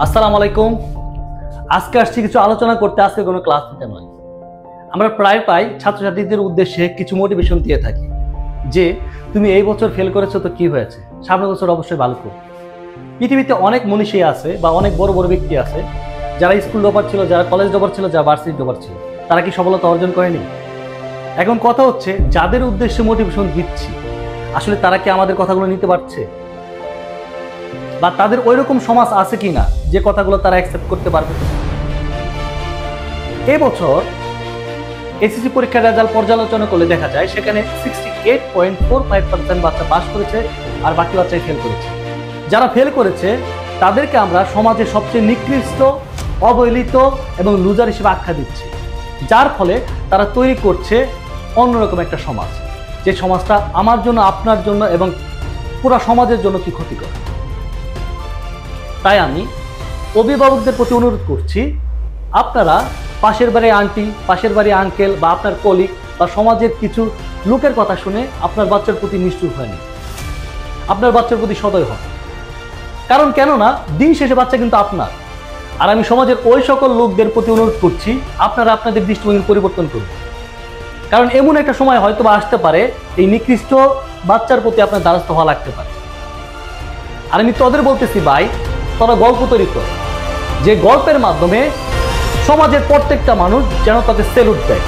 আসসালামু আলাইকুম। আজকে আসছি কিছু আলোচনা করতে, আজকে কোনো ক্লাস নিতে নয়। আমরা প্রায় ছাত্রছাত্রীদের উদ্দেশ্যে কিছু মোটিভেশন দিয়ে থাকি যে তুমি এই বছর ফেল করেছো তো কি হয়েছে, সামনের বছর অবশ্যই ভালো করো। পৃথিবীতে অনেক মনীষী আছে বা অনেক বড় বড় ব্যক্তি আছে যারা স্কুল ড্রপার ছিল, যারা কলেজ ড্রপার ছিল, যারা ভার্সিটি ড্রপার ছিল, তারা কি সফলতা অর্জন করেনি? এখন কথা হচ্ছে যাদের উদ্দেশ্যে মোটিভেশন দিচ্ছি আসলে তারা কি আমাদের কথাগুলো নিতে পারছে, বা তাদের ওইরকম সমাজ আছে কিনা যে কথাগুলো তারা অ্যাকসেপ্ট করতে পারবে। এবছর এসএসসি পরীক্ষার রেজাল্ট পর্যালোচনা করলে দেখা যায় সেখানে 68.45% বাচ্চা পাস করেছে আর বাকি বাচ্চাই ফেল করেছে। যারা ফেল করেছে তাদেরকে আমরা সমাজের সবচেয়ে নিকৃষ্ট, অবহেলিত এবং লুজার হিসেবে আখ্যা দিচ্ছি, যার ফলে তারা তৈরি করছে অন্যরকম একটা সমাজ, যে সমাজটা আমার জন্য, আপনার জন্য এবং পুরো সমাজের জন্য কি ক্ষতিকর। তাই আমি অভিভাবকদের প্রতি অনুরোধ করছি, আপনারা পাশের বাড়ি আন্টি, পাশের বাড়ি আঙ্কেল বা আপনার কলিগ বা সমাজের কিছু লোকের কথা শুনে আপনার বাচ্চার প্রতি নিষ্ঠুর হয়নি, আপনার বাচ্চার প্রতি সদয় হন। কারণ কেননা দিন শেষে বাচ্চা কিন্তু আপনার। আর আমি সমাজের ওই সকল লোকদের প্রতি অনুরোধ করছি, আপনারা আপনাদের দৃষ্টিভঙ্গি পরিবর্তন করুন। কারণ এমন একটা সময় হয়তো বা আসতে পারে এই নিকৃষ্ট বাচ্চার প্রতি আপনার দ্বারস্থ হওয়া লাগতে পারে। আর আমি তোদের বলতেছি ভাই, তোরা গল্প তৈরি কর, যে গল্পের মাধ্যমে সমাজের প্রত্যেকটা মানুষ যেন তাকে সেলুট দেয়।